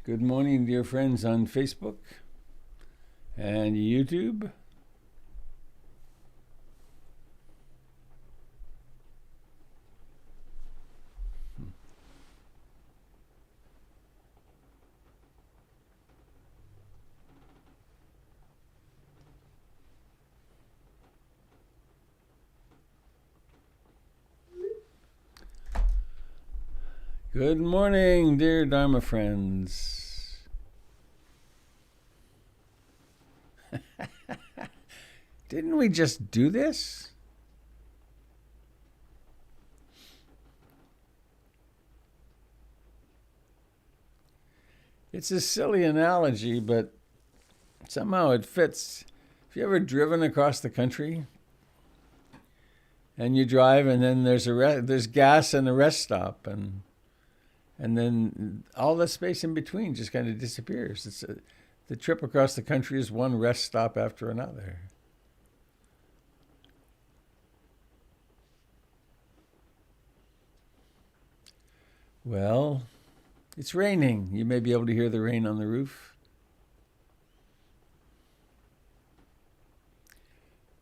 Good morning, dear friends on Facebook and YouTube. Good morning, dear Dharma friends. Didn't we just do this? It's a silly analogy, but somehow it fits. Have you ever driven across the country and you drive, and then there's gas and a rest stop, and then all the space in between just kind of disappears. The trip across the country is one rest stop after another. Well, it's raining. You may be able to hear the rain on the roof.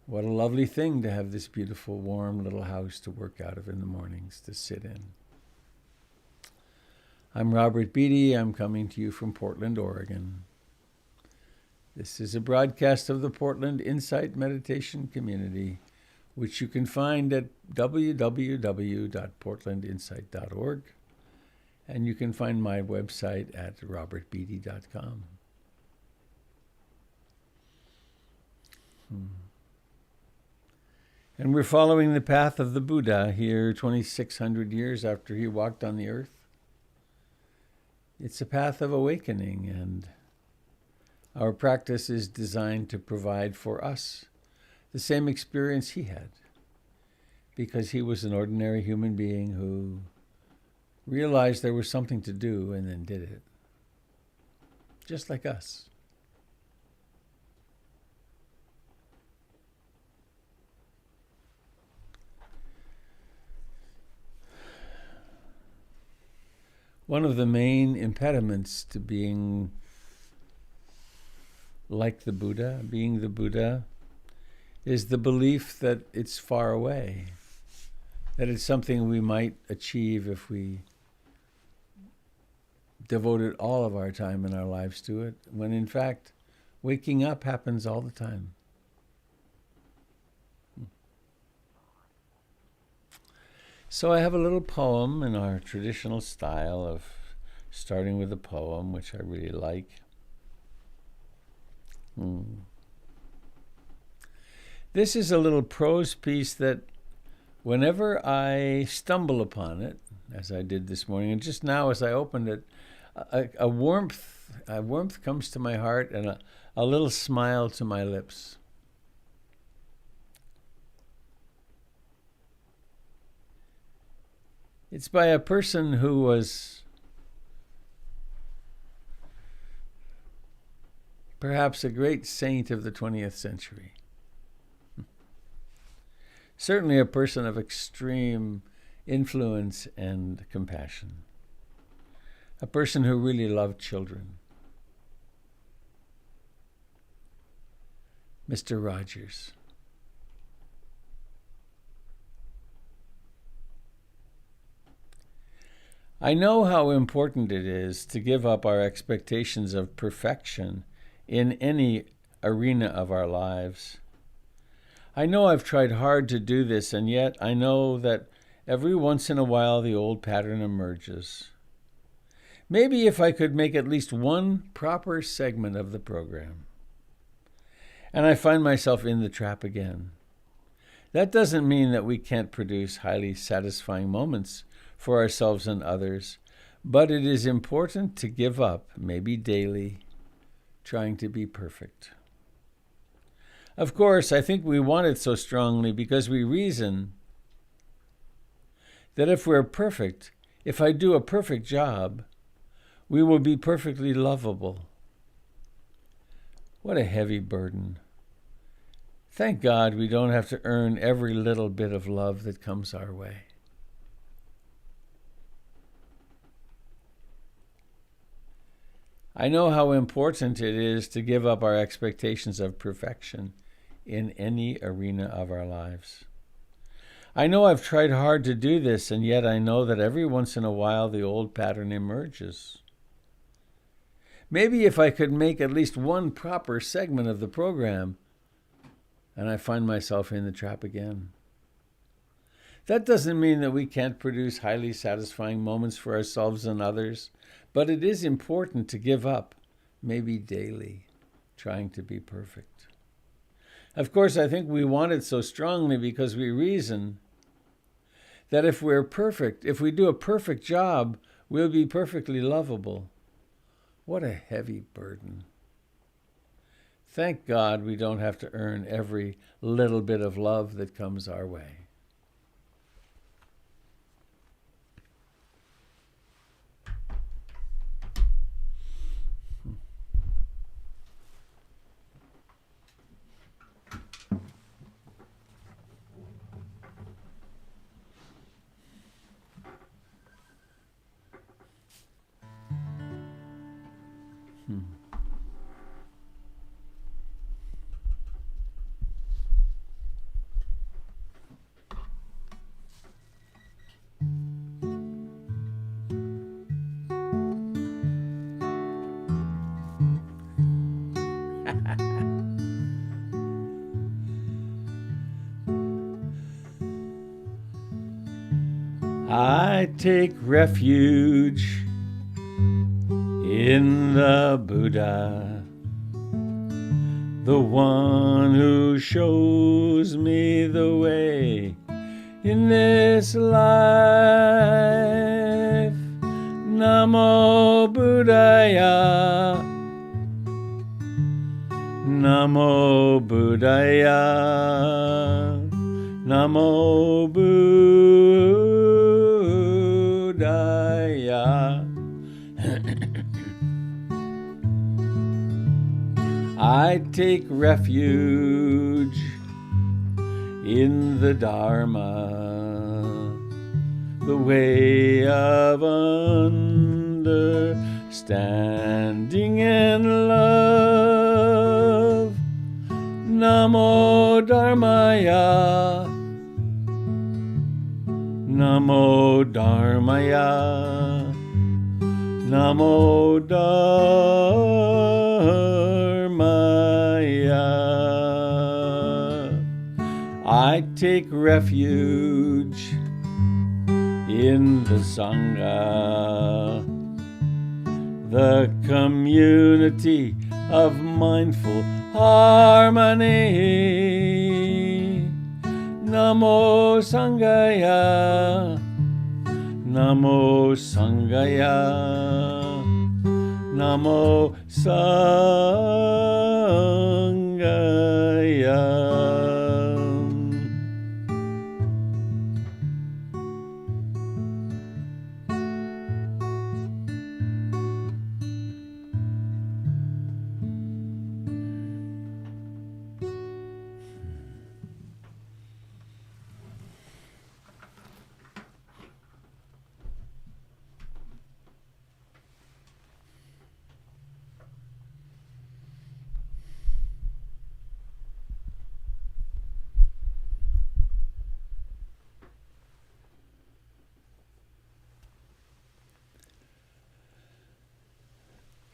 What a lovely thing to have this beautiful, warm little house to work out of in the mornings, to sit in. I'm Robert Beatty. I'm coming to you from Portland, Oregon. This is a broadcast of the Portland Insight Meditation Community, which you can find at www.portlandinsight.org. And you can find my website at robertbeatty.com. And we're following the path of the Buddha here 2,600 years after he walked on the earth. It's a path of awakening, and our practice is designed to provide for us the same experience he had, because he was an ordinary human being who realized there was something to do and then did it. Just like us. One of the main impediments to being like the Buddha, being the Buddha, is the belief that it's far away, that it's something we might achieve if we devoted all of our time and our lives to it, when in fact, waking up happens all the time. So I have a little poem in our traditional style of starting with a poem, which I really like. This is a little prose piece that whenever I stumble upon it, as I did this morning, and just now as I opened it, a warmth comes to my heart and a little smile to my lips. It's by a person who was perhaps a great saint of the 20th century. Certainly a person of extreme influence and compassion. A person who really loved children. Mr. Rogers. I know how important it is to give up our expectations of perfection in any arena of our lives. I know I've tried hard to do this, and yet I know that every once in a while the old pattern emerges. Maybe if I could make at least one proper segment of the program. And I find myself in the trap again. That doesn't mean that we can't produce highly satisfying moments for ourselves and others, but it is important to give up, maybe daily, trying to be perfect. Of course, I think we want it so strongly because we reason that if we're perfect, if I do a perfect job, we will be perfectly lovable. What a heavy burden. Thank God we don't have to earn every little bit of love that comes our way. I know how important it is to give up our expectations of perfection in any arena of our lives. I know I've tried hard to do this, and yet I know that every once in a while the old pattern emerges. Maybe if I could make at least one proper segment of the program, and I find myself in the trap again. That doesn't mean that we can't produce highly satisfying moments for ourselves and others, but it is important to give up, maybe daily, trying to be perfect. Of course, I think we want it so strongly because we reason that if we're perfect, if we do a perfect job, we'll be perfectly lovable. What a heavy burden. Thank God we don't have to earn every little bit of love that comes our way. I take refuge in the Buddha, the one who shows me the way in this life. Namo Buddhaya, Namo Buddhaya, Namo Buddhaya. I take refuge in the Dharma, the way of understanding and love. Namo Dharmaya, Namo Dharmaya, Namo Dharmaya. I take refuge in the Sangha, the community of mindful harmony. Namo Sangaya, Namo Sangaya, Namo Sangaya.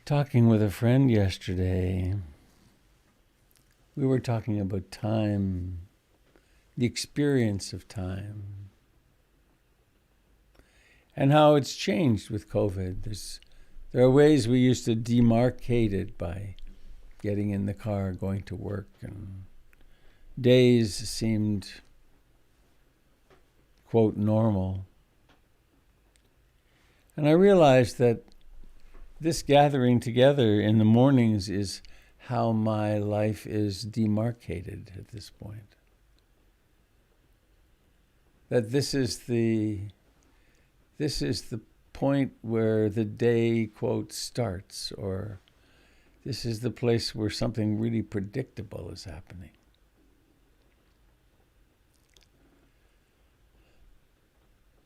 Talking with a friend yesterday, we were talking about time, the experience of time, and how it's changed with COVID. There are ways we used to demarcate it by getting in the car, going to work, and days seemed, quote, normal. And I realized that this gathering together in the mornings is how my life is demarcated at this point. That this is the point where the day, quote, starts, or this is the place where something really predictable is happening.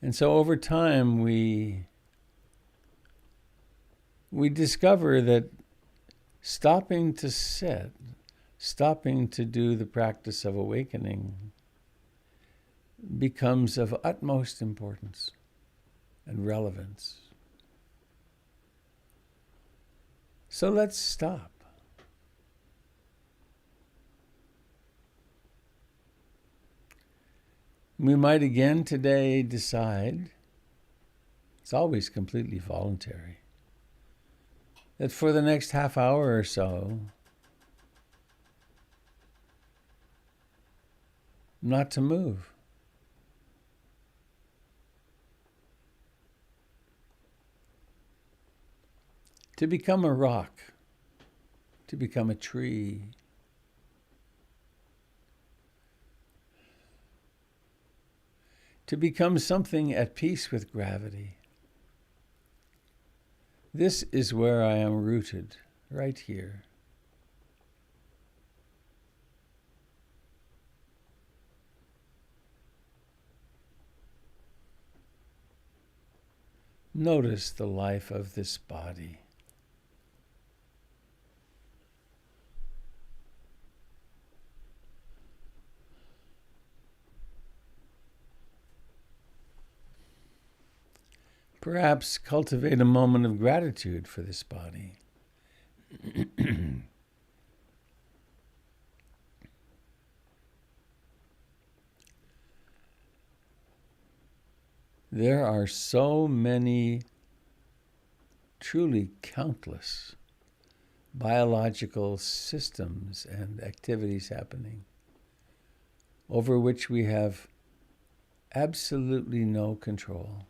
And so over time we we discover that stopping to sit, stopping to do the practice of awakening becomes of utmost importance and relevance. So let's stop. We might again today decide, it's always completely voluntary, that for the next half hour or so, not to move. To become a rock, to become a tree, to become something at peace with gravity. This is where I am rooted, right here. Notice the life of this body. Perhaps cultivate a moment of gratitude for this body. There are so many, truly countless, biological systems and activities happening over which we have absolutely no control.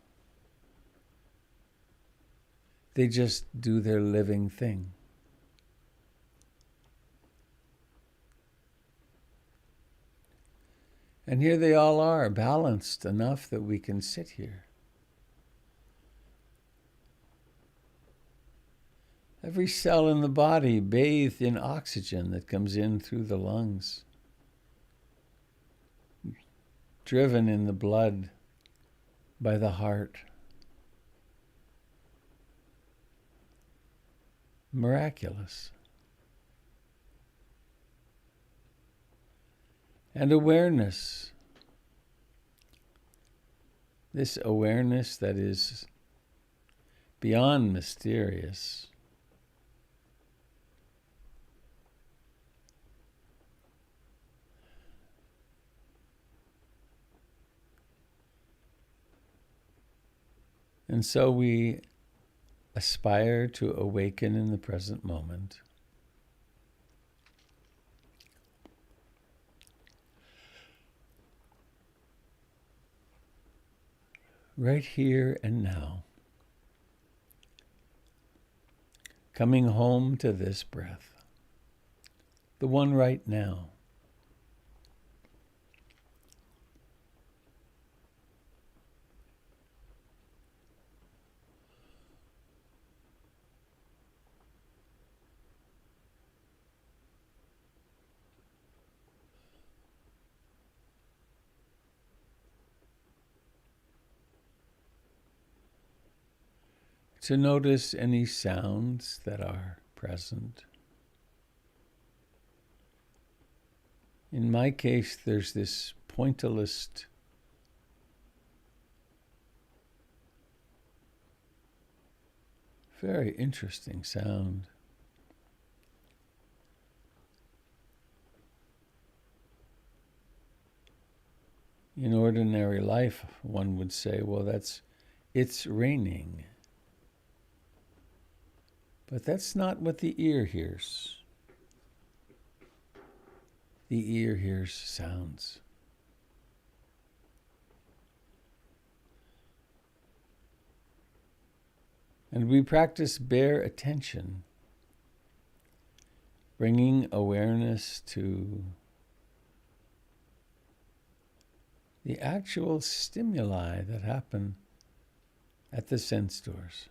They just do their living thing. And here they all are, balanced enough that we can sit here. Every cell in the body bathed in oxygen that comes in through the lungs, driven in the blood by the heart. Miraculous. And awareness. This awareness that is beyond mysterious. And so we aspire to awaken in the present moment. Right here and now. Coming home to this breath. The one right now. To notice any sounds that are present. In my case, there's this pointillist very interesting sound. In ordinary life, one would say, well, it's raining. But that's not what the ear hears. The ear hears sounds. And we practice bare attention, bringing awareness to the actual stimuli that happen at the sense doors.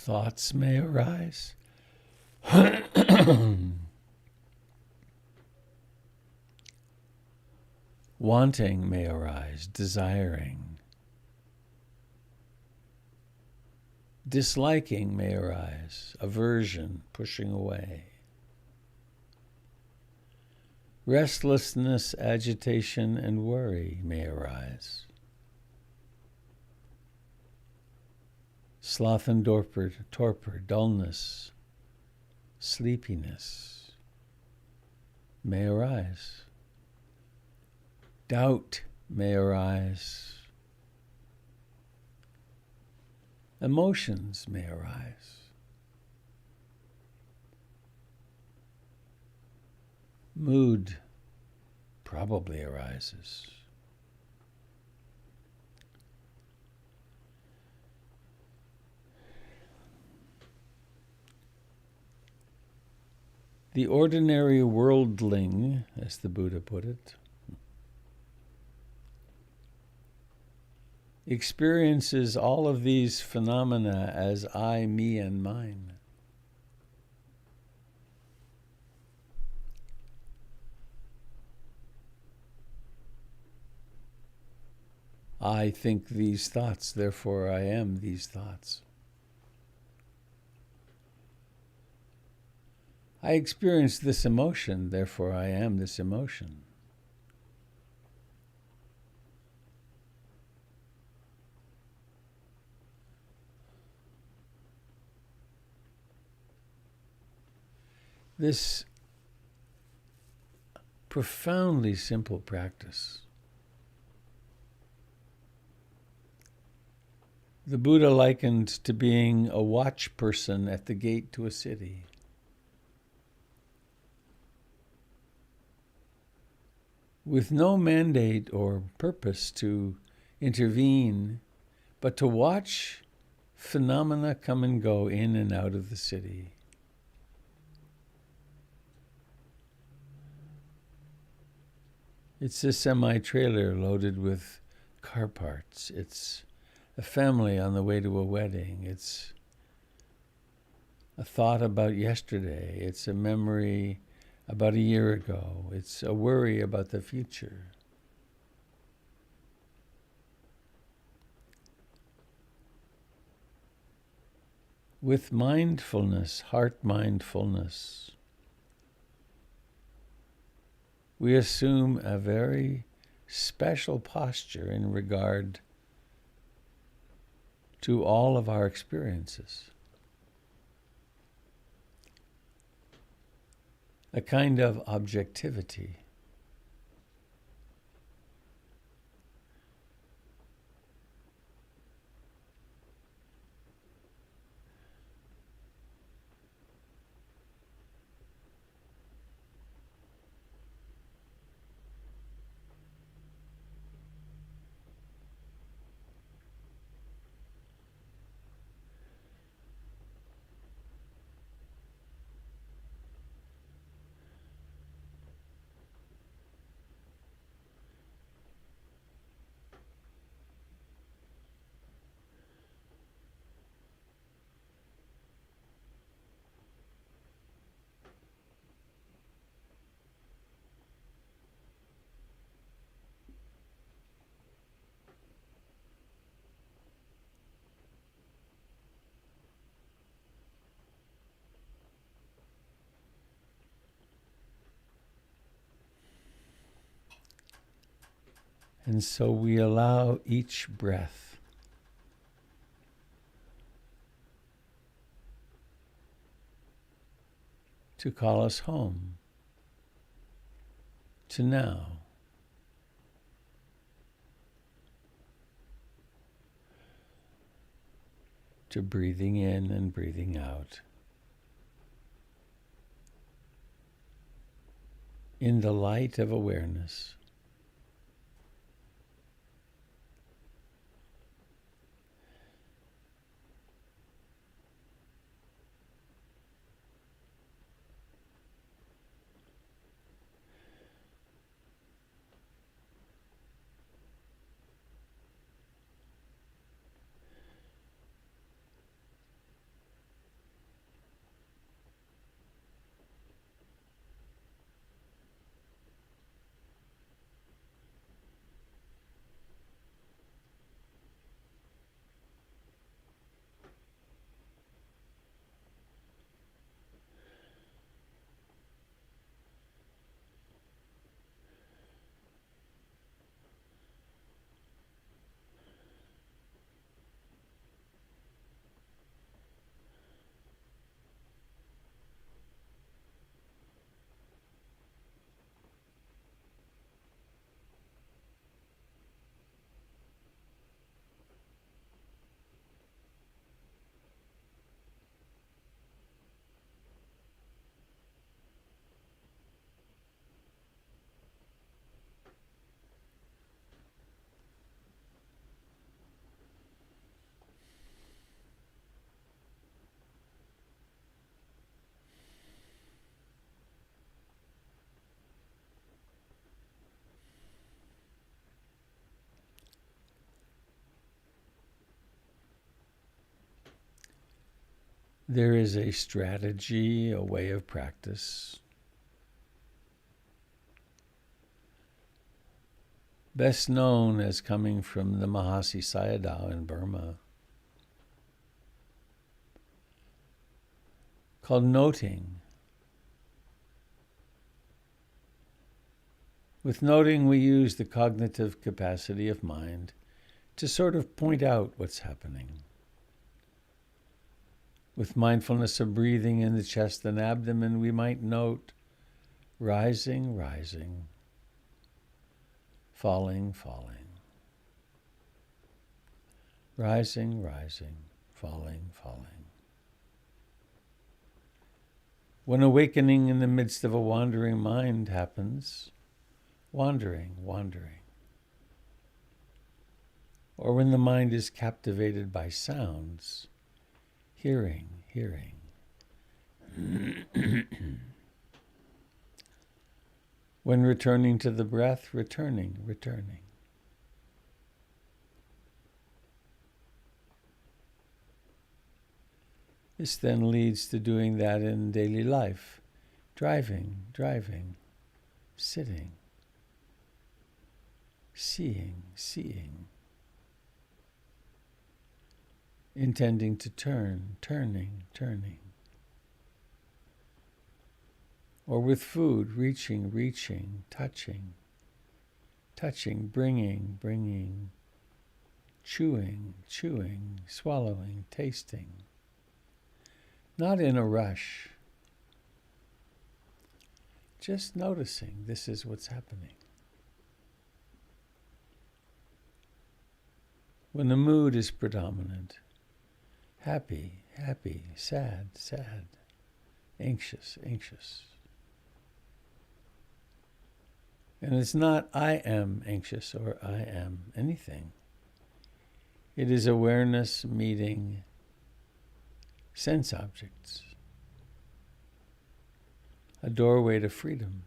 Thoughts may arise. Wanting may arise, desiring. Disliking may arise, aversion, pushing away. Restlessness, agitation, and worry may arise. Sloth and torpor, dullness, sleepiness may arise. Doubt may arise. Emotions may arise. Mood probably arises. The ordinary worldling, as the Buddha put it, experiences all of these phenomena as I, me, and mine. I think these thoughts, therefore I am these thoughts. I experience this emotion, therefore I am this emotion. This profoundly simple practice, the Buddha likened to being a watch person at the gate to a city. With no mandate or purpose to intervene, but to watch phenomena come and go in and out of the city. It's a semi-trailer loaded with car parts. It's a family on the way to a wedding. It's a thought about yesterday. It's a memory about a year ago. It's a worry about the future. With mindfulness, heart mindfulness, we assume a very special posture in regard to all of our experiences. A kind of objectivity. And so we allow each breath to call us home, to now. To breathing in and breathing out. In the light of awareness. There is a strategy, a way of practice, best known as coming from the Mahasi Sayadaw in Burma, called noting. With noting, we use the cognitive capacity of mind to sort of point out what's happening. With mindfulness of breathing in the chest and abdomen, we might note rising, rising, falling, falling, rising, rising, falling, falling. When awakening in the midst of a wandering mind happens, wandering, wandering. Or when the mind is captivated by sounds, hearing, hearing. When returning to the breath, returning, returning. This then leads to doing that in daily life. Driving, driving, sitting, seeing, seeing. Intending to turn, turning, turning. Or with food, reaching, reaching, touching, touching, bringing, bringing, chewing, chewing, swallowing, tasting. Not in a rush. Just noticing this is what's happening. When the mood is predominant, happy, happy, sad, sad, anxious, anxious. And it's not I am anxious or I am anything. It is awareness meeting sense objects, a doorway to freedom.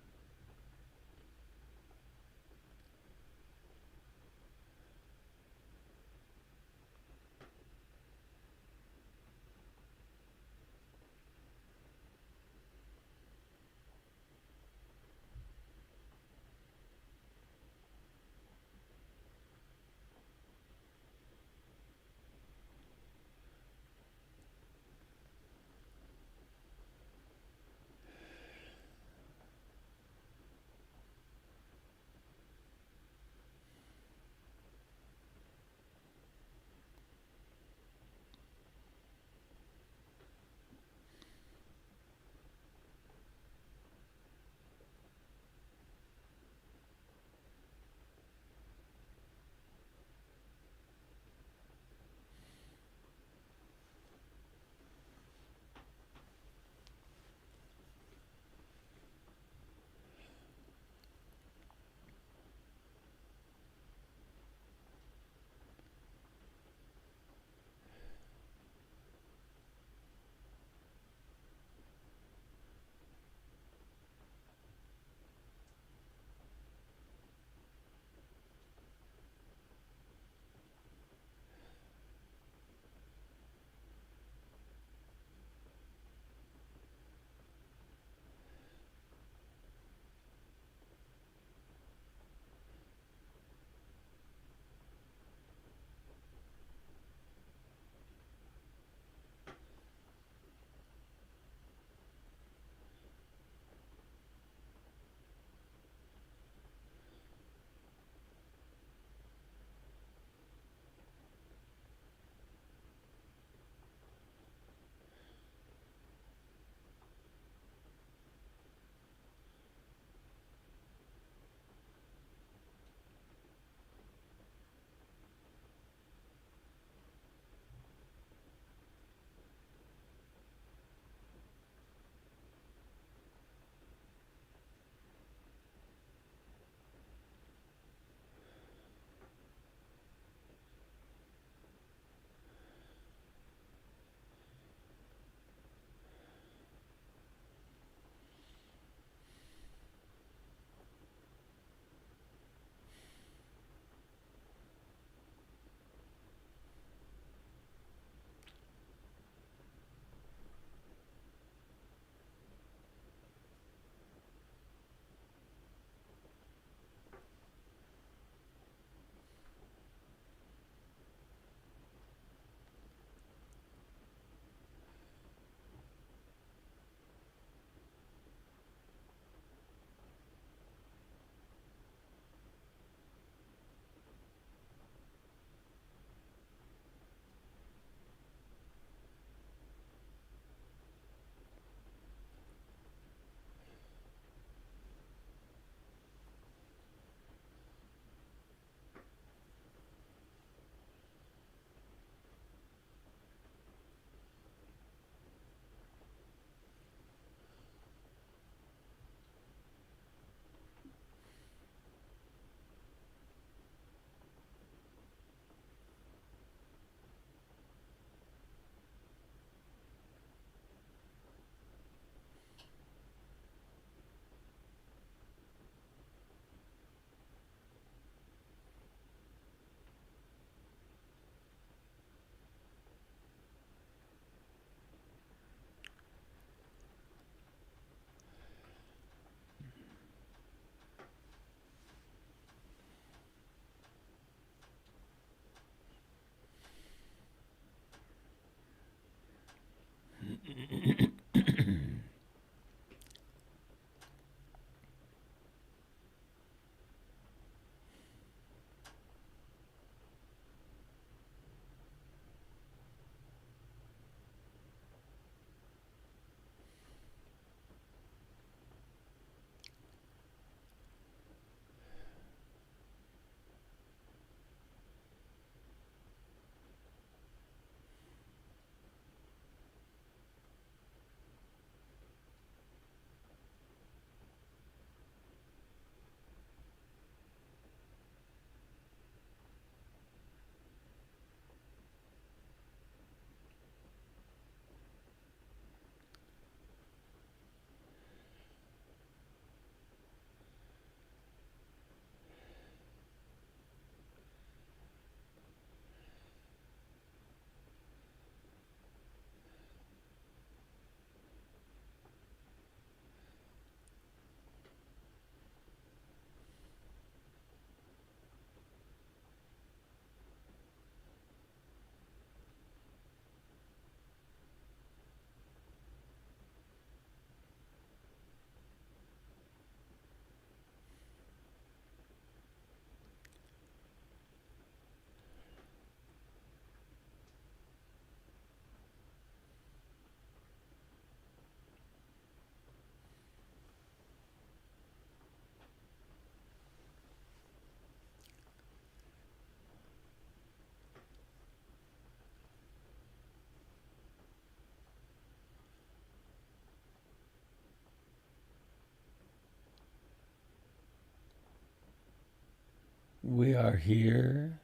We are here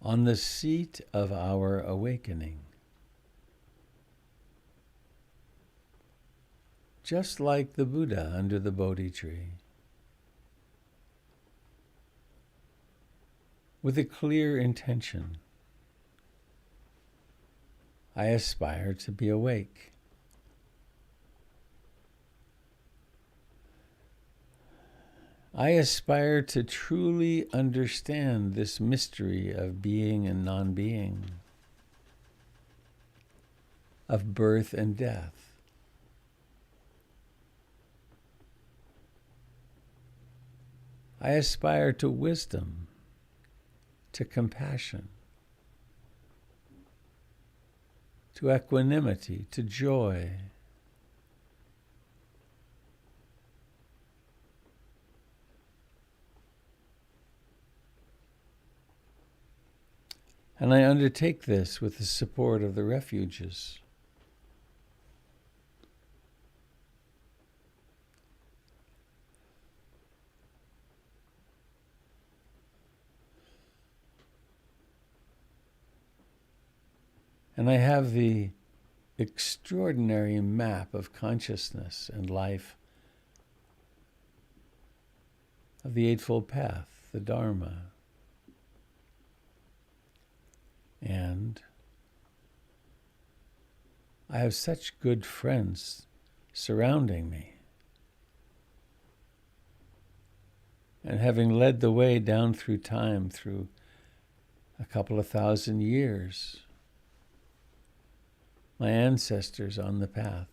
on the seat of our awakening, just like the Buddha under the Bodhi tree, with a clear intention. I aspire to be awake. I aspire to truly understand this mystery of being and non-being, of birth and death. I aspire to wisdom, to compassion, to equanimity, to joy. And I undertake this with the support of the refuges. And I have the extraordinary map of consciousness and life of the Eightfold Path, the Dharma. And I have such good friends surrounding me. And having led the way down through time, through a couple of thousand years, my ancestors on the path.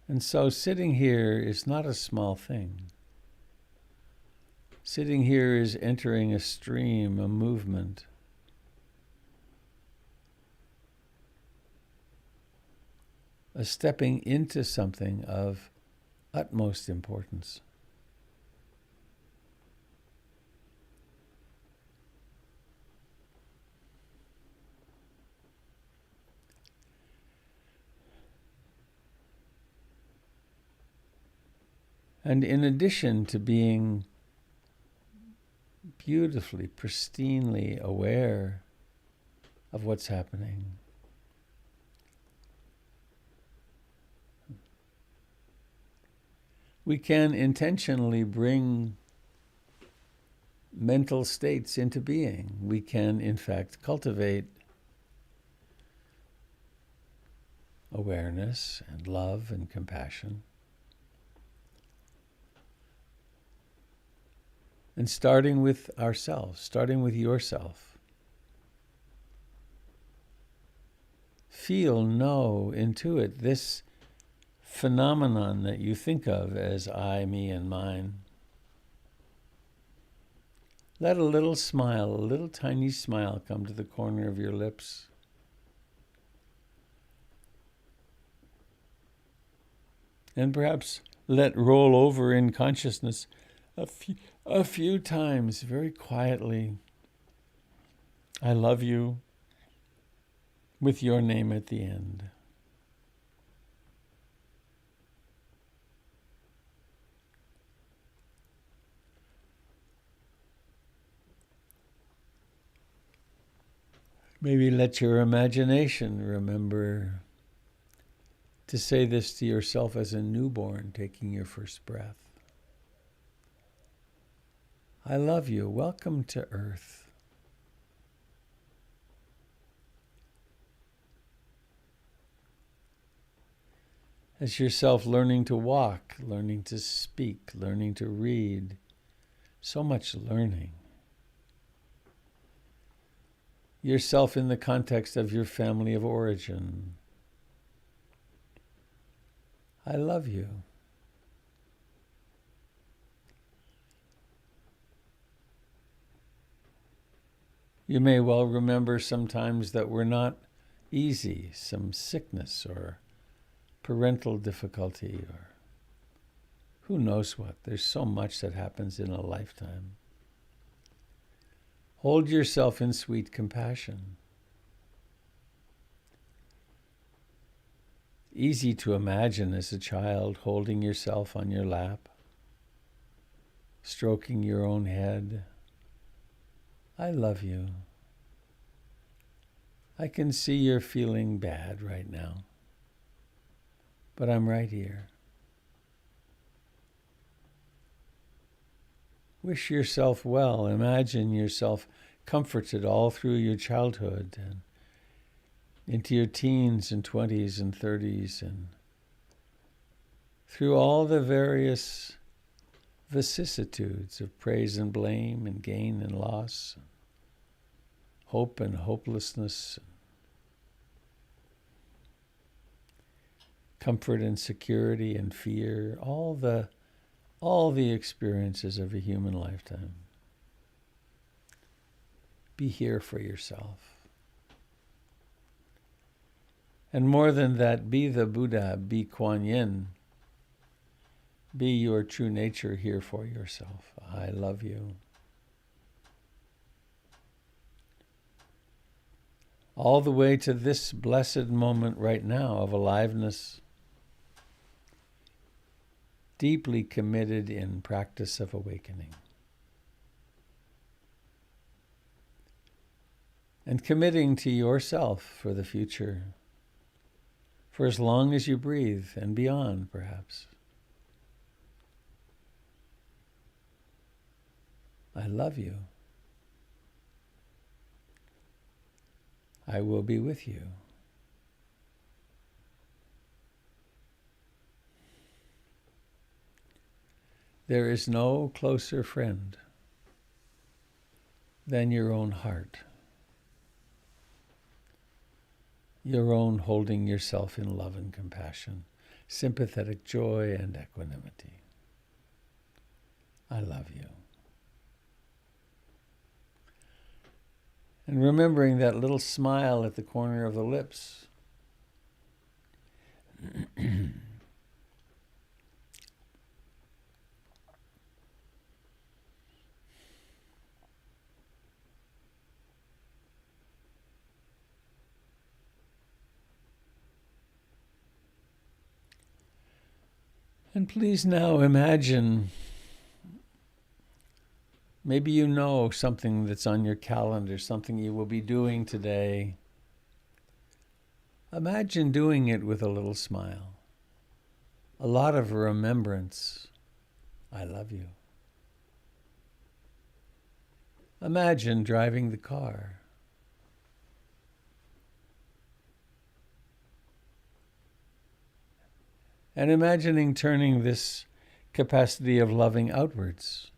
And so sitting here is not a small thing. Sitting here is entering a stream, a movement. A stepping into something of utmost importance. And in addition to being beautifully, pristinely aware of what's happening, we can intentionally bring mental states into being. We can, in fact, cultivate awareness and love and compassion. And starting with ourselves, starting with yourself. Feel, know, intuit this phenomenon that you think of as I, me, and mine. Let a little smile, a little tiny smile come to the corner of your lips. And perhaps let roll over in consciousness a few times, very quietly, I love you, with your name at the end. Maybe let your imagination remember to say this to yourself as a newborn taking your first breath. I love you. Welcome to Earth. As yourself learning to walk, learning to speak, learning to read, so much learning. Yourself in the context of your family of origin. I love you. You may well remember sometimes that were not easy, some sickness or parental difficulty or who knows what. There's so much that happens in a lifetime. Hold yourself in sweet compassion. easy to imagine as a child holding yourself on your lap, stroking your own head. I love you. I can see you're feeling bad right now, but I'm right here. Wish yourself well. Imagine yourself comforted all through your childhood and into your teens and 20s and 30s and through all the various vicissitudes of praise and blame and gain and loss, hope and hopelessness, comfort and security and fear, all the experiences of a human lifetime. Be here for yourself. And more than that, be the Buddha, be Kuan Yin. Be your true nature here for yourself. I love you. All the way to this blessed moment right now of aliveness, deeply committed in practice of awakening. And committing to yourself for the future, for as long as you breathe and beyond, perhaps. I love you. I will be with you. There is no closer friend than your own heart, your own holding yourself in love and compassion, sympathetic joy and equanimity. I love you. And remembering that little smile at the corner of the lips. And please now imagine, maybe you know something that's on your calendar, something you will be doing today. Imagine doing it with a little smile, a lot of remembrance. I love you. Imagine driving the car. And imagining turning this capacity of loving outwards.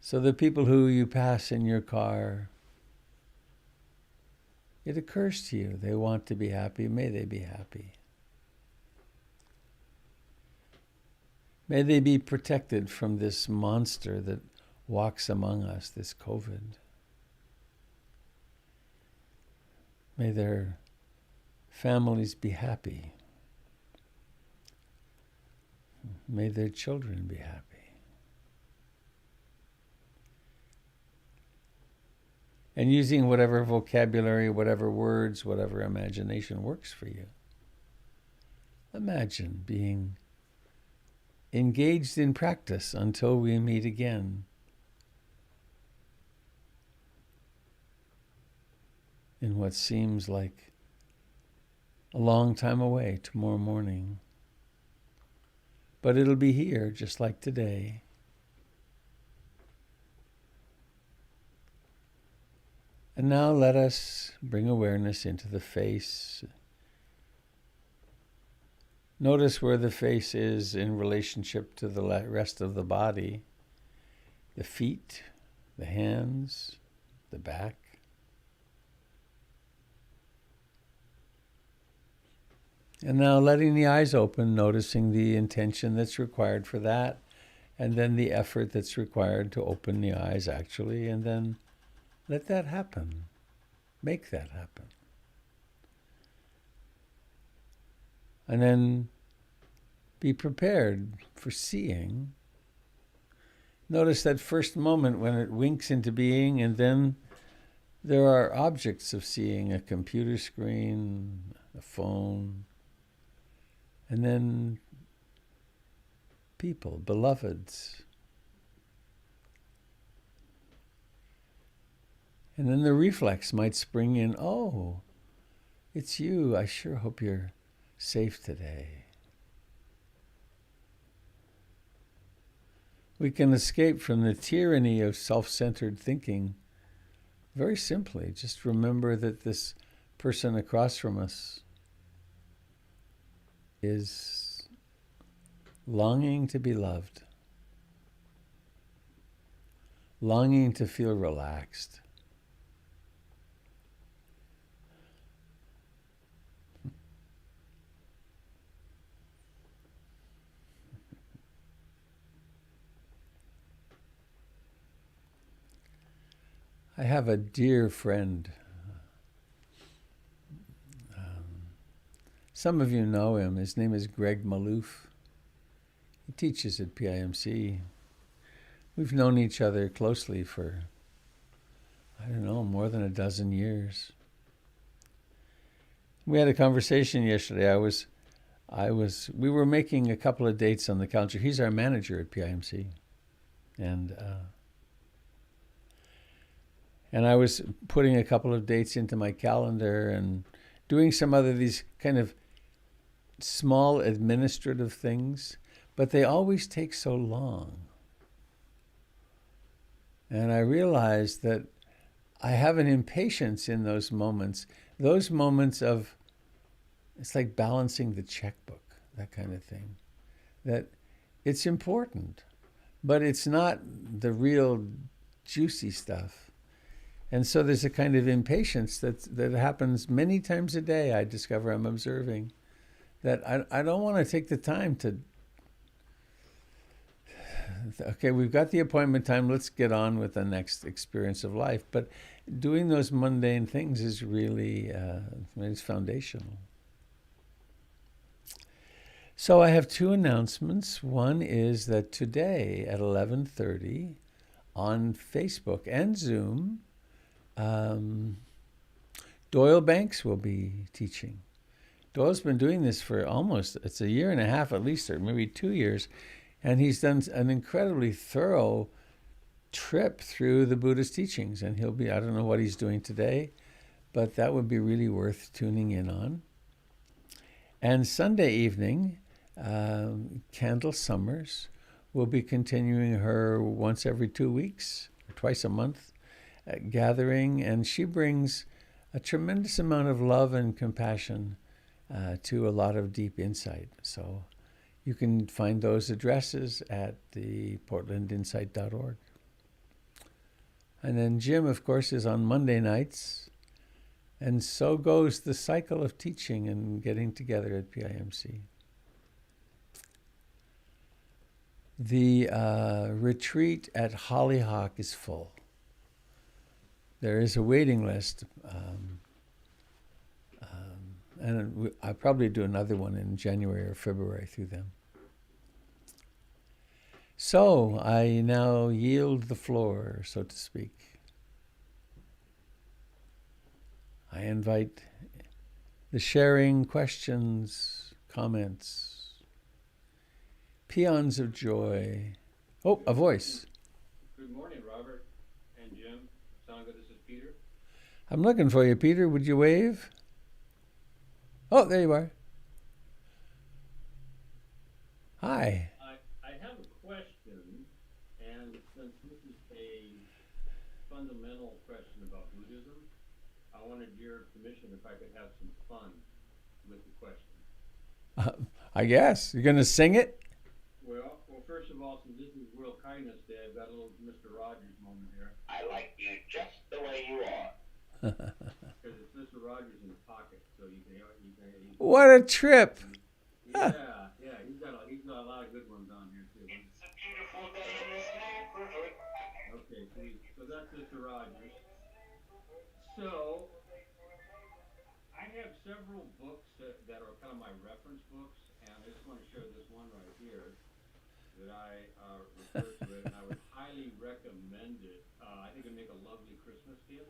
So the people who you pass in your car, it occurs to you they want to be happy. May they be happy. May they be protected from this monster that walks among us, this COVID. May their families be happy. May their children be happy. And using whatever vocabulary, whatever words, whatever imagination works for you. Imagine being engaged in practice until we meet again. In what seems like a long time away, tomorrow morning. But it'll be here just like today. And now let us bring awareness into the face. Notice where the face is in relationship to the rest of the body. The feet, the hands, the back. And now letting the eyes open, noticing the intention that's required for that, and then the effort that's required to open the eyes actually, and then let that happen. Make that happen. And then be prepared for seeing. Notice that first moment when it winks into being, and then there are objects of seeing, a computer screen, the phone, and then people, beloveds. And then the reflex might spring in, oh, it's you. I sure hope you're safe today. We can escape from the tyranny of self-centered thinking very simply. Just remember that this person across from us is longing to be loved, longing to feel relaxed. I have a dear friend. Some of you know him. His name is Greg Maloof. He teaches at PIMC. We've known each other closely for, I don't know, more than a dozen years. We had a conversation yesterday. We were making a couple of dates on the calendar. He's our manager at PIMC. And I was putting a couple of dates into my calendar and doing some other these kind of small administrative things, but they always take so long. And I realized that I have an impatience in those moments of, it's like balancing the checkbook, that kind of thing. That it's important, but it's not the real juicy stuff. And so there's a kind of impatience that happens many times a day, I discover I'm observing, that I don't want to take the time to, okay, we've got the appointment time, let's get on with the next experience of life. But doing those mundane things is really, it's foundational. So I have two announcements. One is that today at 11:30 on Facebook and Zoom, Doyle Banks will be teaching. Doyle's been doing this for it's a year and a half at least, or maybe 2 years, and he's done an incredibly thorough trip through the Buddhist teachings, and I don't know what he's doing today, but that would be really worth tuning in on. And Sunday evening, Candle Summers will be continuing her once every 2 weeks, or twice a month, gathering, and she brings a tremendous amount of love and compassion to a lot of deep insight. So you can find those addresses at the portlandinsight.org. And then Jim, of course, is on Monday nights, and so goes the cycle of teaching and getting together at PIMC. The retreat at Hollyhock is full. There is a waiting list, and I'll probably do another one in January or February through them. So I now yield the floor, so to speak. I invite the sharing, questions, comments, peons of joy. Oh, a voice. Good morning, Robert and Jim. Sangha, this is Peter. I'm looking for you, Peter. Would you wave? Oh, there you are. Hi. I have a question, and since this is a fundamental question about Buddhism, I wanted your permission if I could have some fun with the question. I guess. You're going to sing it? Well, first of all, since this is World Kindness Day, I've got a little Mr. Rogers moment here. I like you just the way you are. Because it's Mr. Rogers in the pocket, so you can What a trip! Yeah, he's got a lot of good ones on here too. It's a beautiful day in this neighborhood. Okay, so that's Mr. Rogers. So I have several books that are kind of my reference books, and I just want to share this one right here that I refer to it, and I would highly recommend it. I think it'd make a lovely Christmas gift.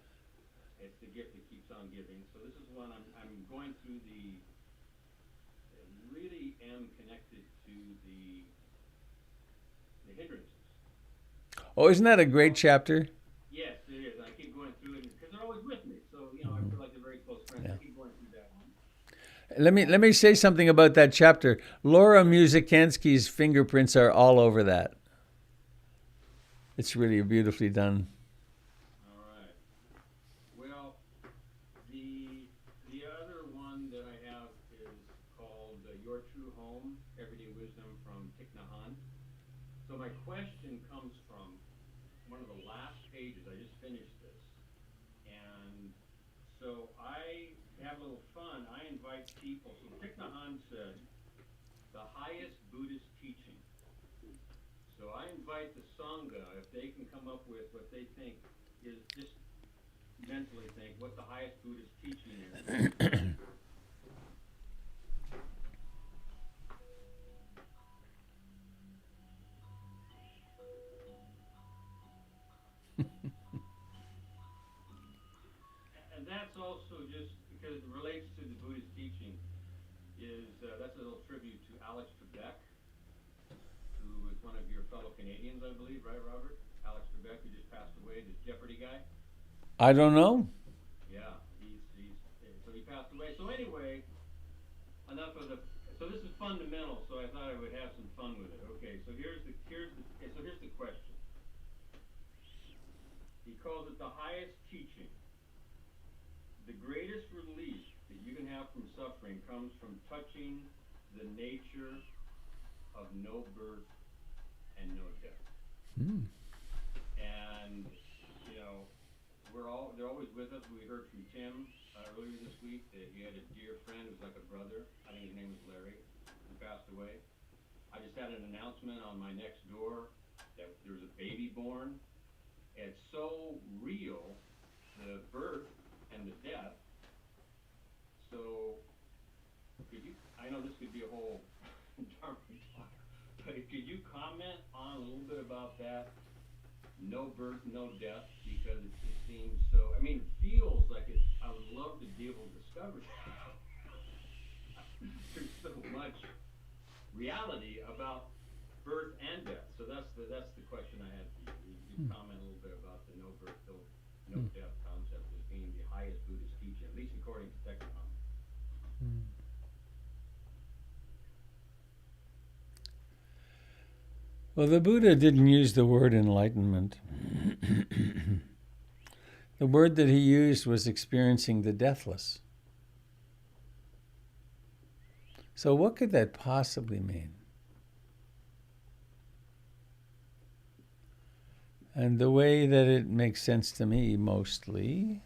It's the gift that keeps on giving. So this is one I'm going through really am connected to the hindrances. Oh, isn't that a great chapter? Yes, it is. I keep going through it because they're always with me. So, I feel like they're very close friends. Yeah. I keep going through that one. Let me say something about that chapter. Laura Musikansky's fingerprints are all over that. It's really beautifully done. All right. Well, the other one that I have is called Your True Home, Everyday Wisdom from Thich Nhat Hanh. So my question comes from one of the last pages. I just finished this. And so I have a little fun. I invite people. So Thich Nhat Hanh said, the highest Buddhist teaching. So I invite the Sangha, if they can come up with what they think is, just mentally think, what the highest Buddhist teaching is. And that's also just because it relates to the Buddhist teaching, is that's a little tribute to Alex Trebek, who is one of your fellow Canadians, I believe, right, Robert? Alex Trebek, who just passed away, this Jeopardy guy. I don't know. Yeah, so he passed away. So anyway, enough of the. So this is fundamental. So I thought I would have some fun with it. Okay, so here's the question. He calls it the highest teaching. The greatest relief that you can have from suffering comes from touching the nature of no birth and no death. Hmm. And they're always with us. We heard from Tim earlier this week that he had a dear friend who's like a brother. I think his name was Larry, who passed away. I just had an announcement on my next door that there was a baby born. It's so real, the birth and the death. So, I know this could be a whole darn talk, but could you comment on a little bit about that? No birth, no death, because it just seems so, it feels like I would love to be able to discover that. There's so much reality about birth and death. So that's the question I had for you. You comment a little bit about the no birth, no death concept as being the highest Buddhist teaching, at least according to Thich Nhat Hanh. Well, the Buddha didn't use the word enlightenment. The word that he used was experiencing the deathless. So what could that possibly mean? And the way that it makes sense to me mostly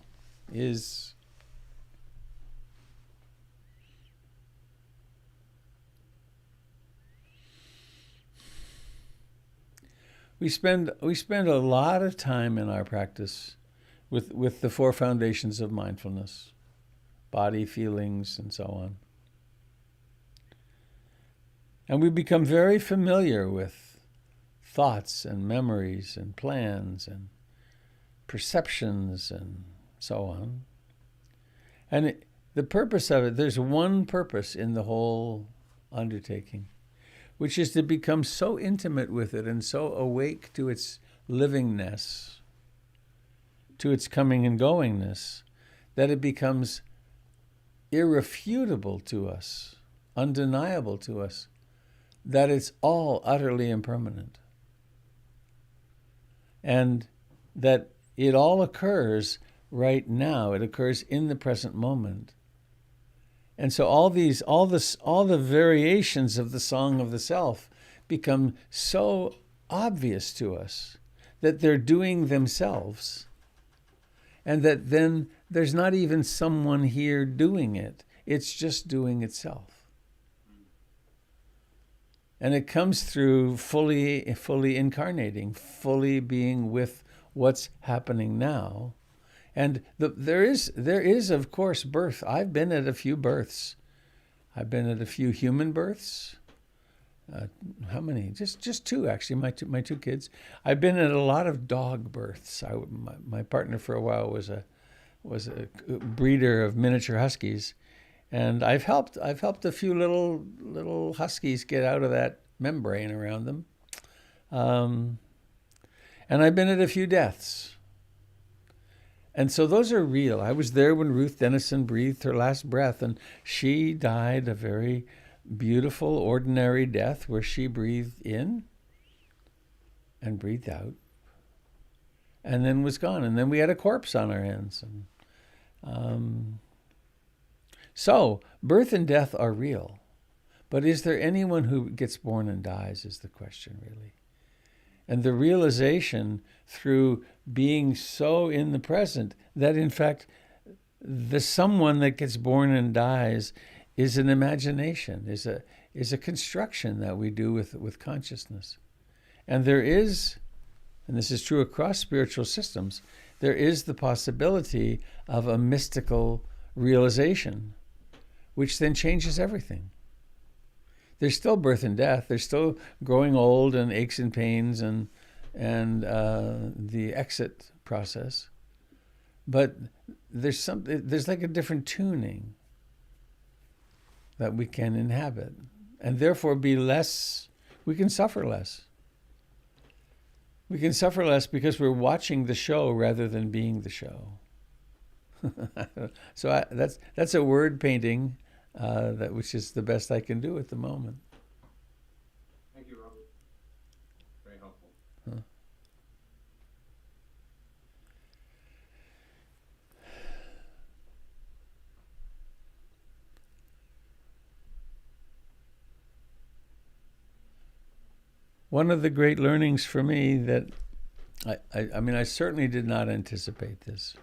is we spend a lot of time in our practice with the four foundations of mindfulness, body, feelings, and so on. And we become very familiar with thoughts and memories and plans and perceptions and so on. And the purpose of it, there's one purpose in the whole undertaking, which is to become so intimate with it and so awake to its livingness, to its coming and goingness, that it becomes irrefutable to us, undeniable to us, that it's all utterly impermanent. And that it all occurs right now. It occurs in the present moment. And so all the variations of the song of the self become so obvious to us that they're doing themselves, and that then there's not even someone here doing it. It's just doing itself. And it comes through fully incarnating, fully being with what's happening now. And there is, of course, birth. I've been at a few births. I've been at a few human births. How many? Just two, actually, my two kids. I've been at a lot of dog births. My partner for a while was was a breeder of miniature huskies, and I've helped a few little huskies get out of that membrane around them, um, and I've been at a few deaths. And so those are real. I was there when Ruth Denison breathed her last breath, and she died a very beautiful, ordinary death where she breathed in and breathed out and then was gone. And then we had a corpse on our hands. And, so birth and death are real. But is there anyone who gets born and dies is the question, really. And the realization through being so in the present that, in fact, the someone that gets born and dies is an imagination, is a construction that we do with consciousness. And there is, and this is true across spiritual systems, there is the possibility of a mystical realization, which then changes everything. There's still birth and death. There's still growing old and aches and pains and the exit process. But there's like a different tuning that we can inhabit, and therefore be less. We can suffer less. We can suffer less because we're watching the show rather than being the show. So that's a word painting. Which is the best I can do at the moment. Thank you, Robert. Very helpful. Huh. One of the great learnings for me that I mean, I certainly did not anticipate this.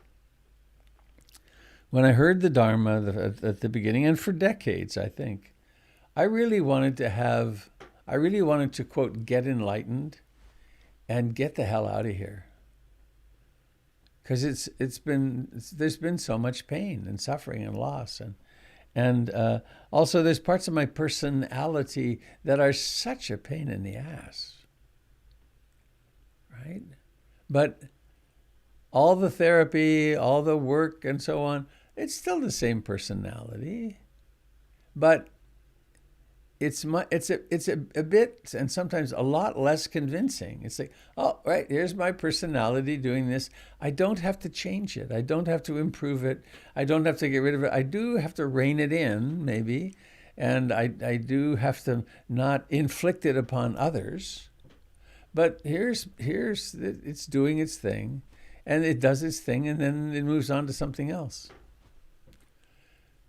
When I heard the Dharma at the beginning, and for decades, I think, I really wanted to, quote, get enlightened and get the hell out of here. Because there's been so much pain and suffering and loss. And also there's parts of my personality that are such a pain in the ass. Right? But all the therapy, all the work and so on, it's still the same personality, but it's a bit, and sometimes a lot less convincing. It's like, oh, right, here's my personality doing this. I don't have to change it. I don't have to improve it. I don't have to get rid of it. I do have to rein it in, maybe, and I do have to not inflict it upon others. But here's it's doing its thing, and it does its thing, and then it moves on to something else.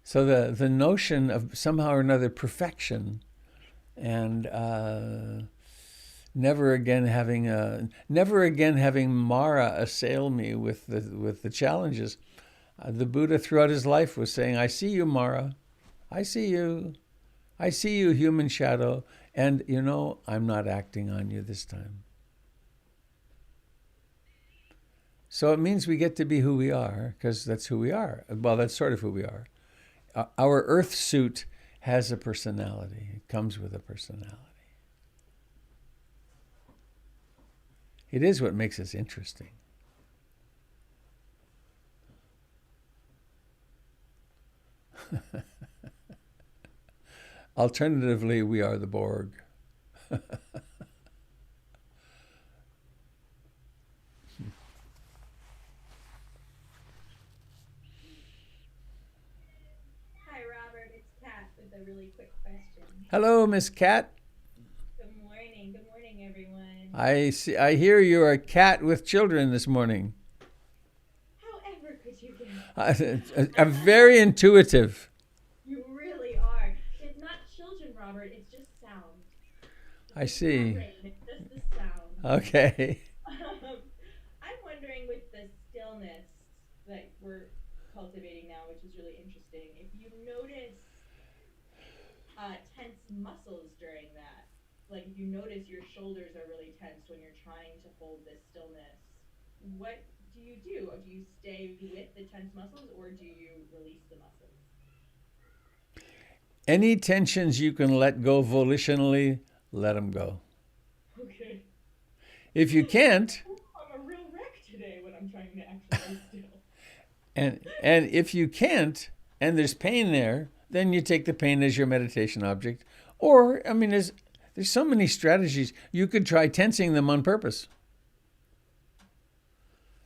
So the notion of somehow or another perfection and never again having Mara assail me with the challenges. The Buddha throughout his life was saying, "I see you, Mara. I see you, human shadow, and I'm not acting on you this time." So it means we get to be who we are, because that's who we are. Well, that's sort of who we are. Our earth suit has a personality. It comes with a personality. It is what makes us interesting. Alternatively, we are the Borg. Really quick question. Hello, Miss Cat. Good morning. Good morning, everyone. I hear you're a cat with children this morning. However could you guess? I'm very intuitive. You really are. It's not children, Robert. It's just sound. I see. It's just the sound. Okay. I'm wondering, with the stillness that we're cultivating now, which is really interesting, if you notice tense muscles during that. Like if you notice your shoulders are really tense when you're trying to hold this stillness, what do you do? Do you stay with the tense muscles or do you release the muscles? Any tensions you can let go volitionally, let them go. Okay. If you can't... I'm a real wreck today when I'm trying to actually stay still. And if you can't, and there's pain there, then you take the pain as your meditation object. Or, I mean, there's so many strategies. You could try tensing them on purpose.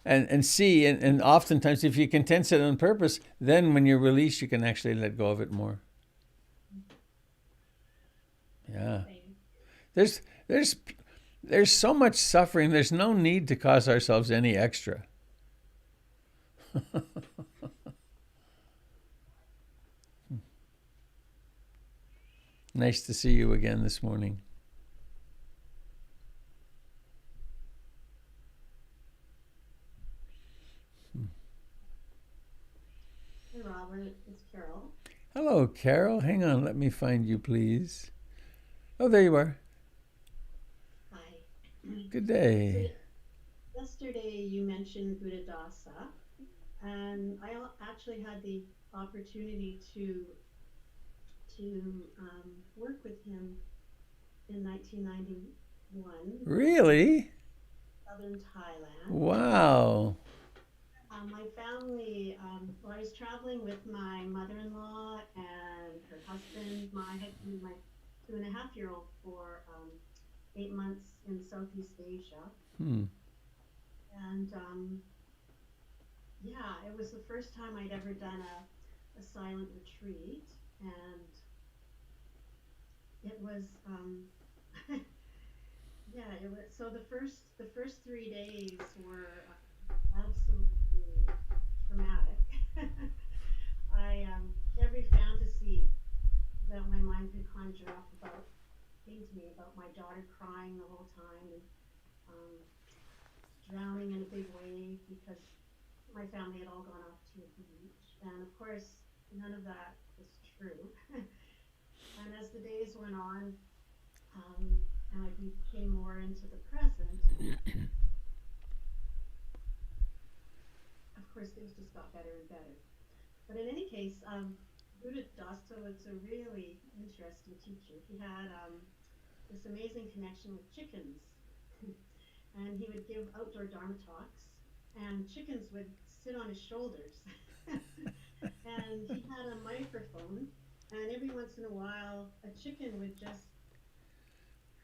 And see, and oftentimes if you can tense it on purpose, then when you release, you can actually let go of it more. Yeah. There's so much suffering. There's no need to cause ourselves any extra. Nice to see you again this morning. Hey, Robert, it's Carol. Hello, Carol. Hang on, let me find you, please. Oh, there you are. Hi. Good day. So yesterday you mentioned Buddha Dasa, and actually had the opportunity to work with him in 1991, Really? southern Thailand. Wow. My family, well, I was traveling with my mother-in-law and her husband, my husband and my 2.5-year-old for 8 months in Southeast Asia. Hmm. And yeah, it was the first time I'd ever done a silent retreat. And it was, yeah, it was, so the first 3 days were absolutely traumatic. I every fantasy that my mind could conjure up about came to me about my daughter crying the whole time, and um, drowning in a big wave because my family had all gone off to a beach, and of course none of that was true. And as the days went on, and I became more into the present, of course things just got better and better. But in any case, Buddha Dasa was a really interesting teacher. He had this amazing connection with chickens. And he would give outdoor Dharma talks, and chickens would sit on his shoulders. And he had a microphone, and every once in a while, a chicken would just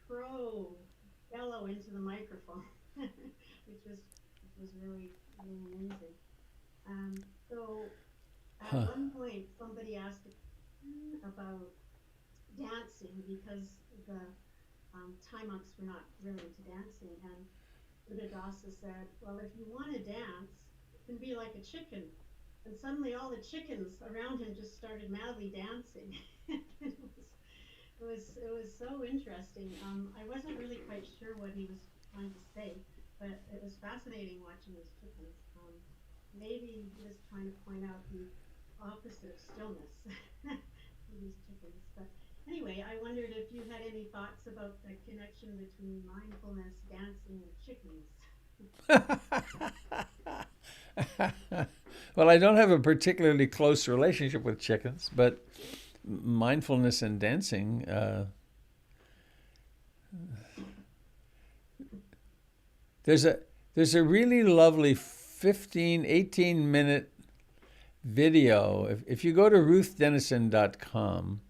crow, bellow into the microphone, which was really, really amazing. So at Huh. one point, somebody asked a question about dancing because the Thai monks were not really into dancing, and Buddha Dasa said, "Well, if you want to dance, it can be like a chicken." And suddenly, all the chickens around him just started madly dancing. It was so interesting. I wasn't really quite sure what he was trying to say, but it was fascinating watching these chickens. Maybe he was trying to point out the opposite of stillness to these chickens. But anyway, I wondered if you had any thoughts about the connection between mindfulness, dancing, and chickens. Well, I don't have a particularly close relationship with chickens, but mindfulness and dancing, there's a really lovely 15, 18-minute video. If you go to ruthdennison.com,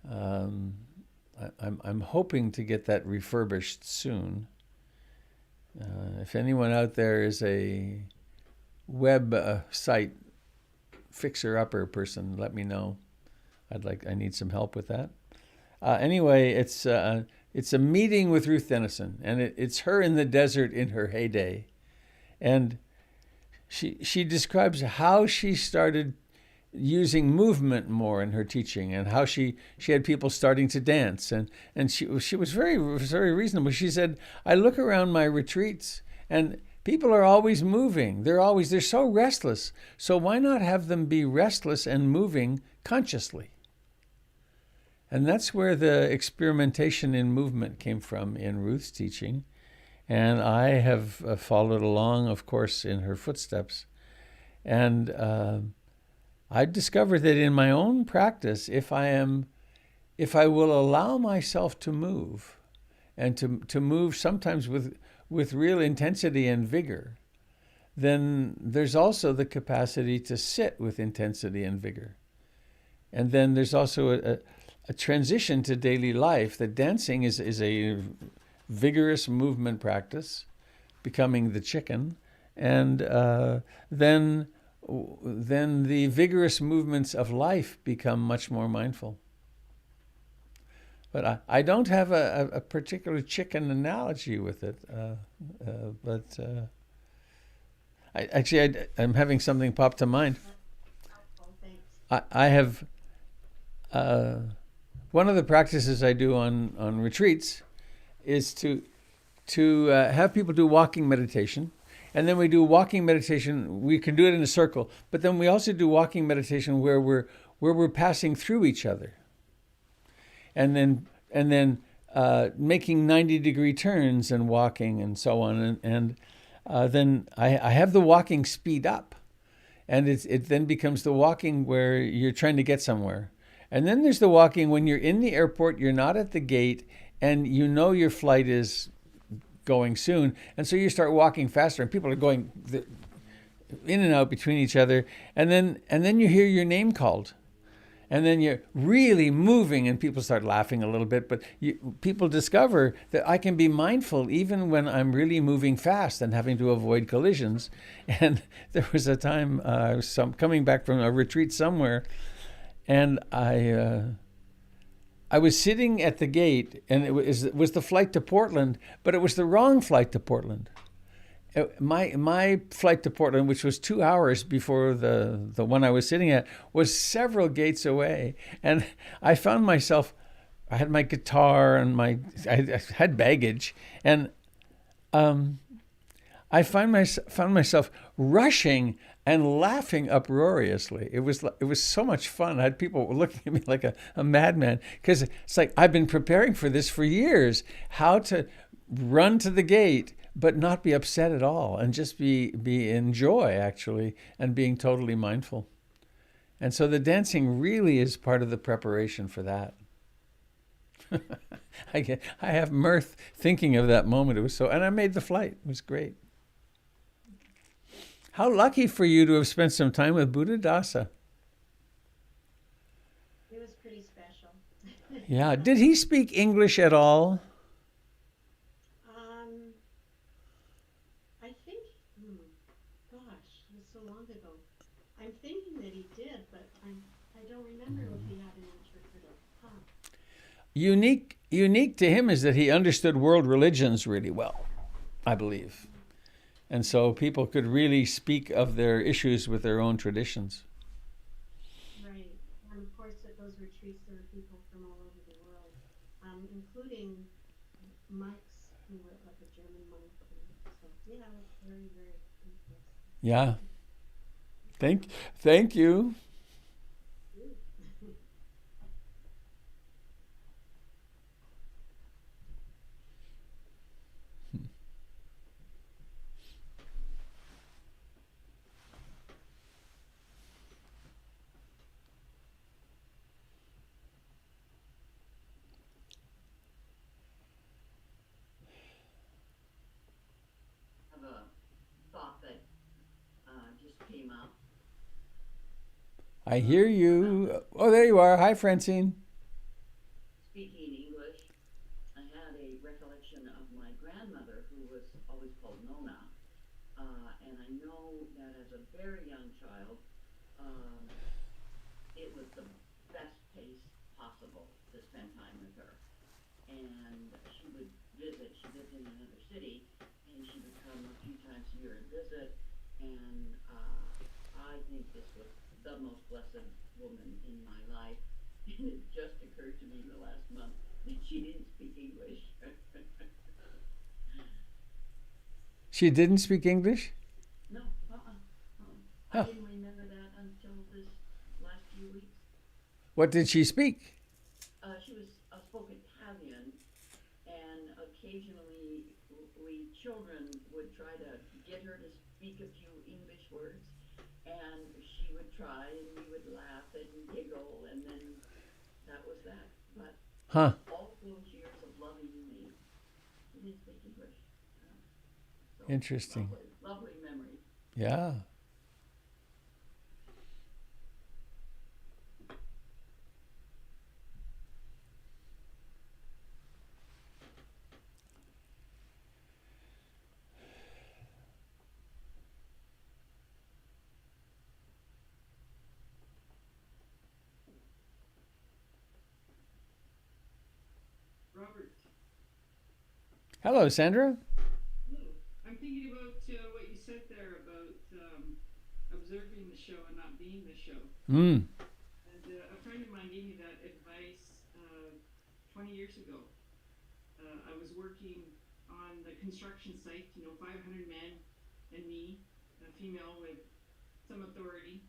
I'm hoping to get that refurbished soon. If anyone out there is a web site fixer-upper person, let me know. I need some help with that. Anyway, it's a meeting with Ruth Dennison, and it's her in the desert in her heyday, and she describes how she started using movement more in her teaching, and how she had people starting to dance, and she was very, very reasonable. She said, "I look around my retreats, and people are always moving. They're so restless. So why not have them be restless and moving consciously?" And that's where the experimentation in movement came from in Ruth's teaching. And I have followed along, of course, in her footsteps. And I discovered that in my own practice, if I will allow myself to move, and to move sometimes with real intensity and vigor, then there's also the capacity to sit with intensity and vigor. And then there's also a transition to daily life. That dancing is a vigorous movement practice, becoming the chicken, and then the vigorous movements of life become much more mindful. But I don't have a particular chicken analogy with it. But I'm having something pop to mind. Helpful, thanks. I have one of the practices I do on retreats is to have people do walking meditation. And then we do walking meditation. We can do it in a circle, but then we also do walking meditation where we're passing through each other, and then making 90-degree turns and walking and so on. And then I have the walking speed up, and it then becomes the walking where you're trying to get somewhere. And then there's the walking when you're in the airport, you're not at the gate, and you know your flight is going soon, and so you start walking faster, and people are going in and out between each other, and then you hear your name called, and then you're really moving, and people start laughing a little bit, but people discover that I can be mindful even when I'm really moving fast and having to avoid collisions. And there was a time I was coming back from a retreat somewhere, and I was sitting at the gate, and it was the flight to Portland, but it was the wrong flight to Portland. My flight to Portland, which was 2 hours before the one I was sitting at, was several gates away. And I found myself, I had my guitar and I had baggage, and I found myself rushing and laughing uproariously. It was so much fun. I had people looking at me like a madman, because it's like I've been preparing for this for years, how to run to the gate but not be upset at all, and just be in joy, actually, and being totally mindful. And so the dancing really is part of the preparation for that. I have mirth thinking of that moment. It was so, and I made the flight. It was great. How lucky for you to have spent some time with Buddha Dasa. It was pretty special. Yeah. Did he speak English at all? I think, gosh, it was so long ago. I'm thinking that he did, but I don't remember if he had an interpreter. Huh. Unique to him is that he understood world religions really well, I believe. And so people could really speak of their issues with their own traditions. Right. And of course, at those retreats, there were people from all over the world, including monks who were like a German monk. So, yeah, it was very, very interesting. Yeah. Thank you. I hear you. Oh, there you are. Hi, Francine. Speaking English, I had a recollection of my grandmother, who was always called Nona, and I know that as a very young child, it was the best place possible to spend time with her. And she would visit. She lived in another city, and she would come a few times a year and visit. And I think this was the most blessed woman in my life. And it just occurred to me the last month that she didn't speak English. She didn't speak English? No, Huh. I didn't remember that until this last few weeks. What did she speak? She spoke Italian, and occasionally we children would try to get her to speak a few English words, and she would try, and we would laugh and giggle, and then that was that. But all those years of loving me, she didn't speak English. So Interesting. lovely memory. Yeah. Robert, Hello, Sandra. hello. I'm thinking about what you said there about observing the show and not being the show. Mm. And a friend of mine gave me that advice 20 years ago. I was working on the construction site, 500 men and me, a female with some authority,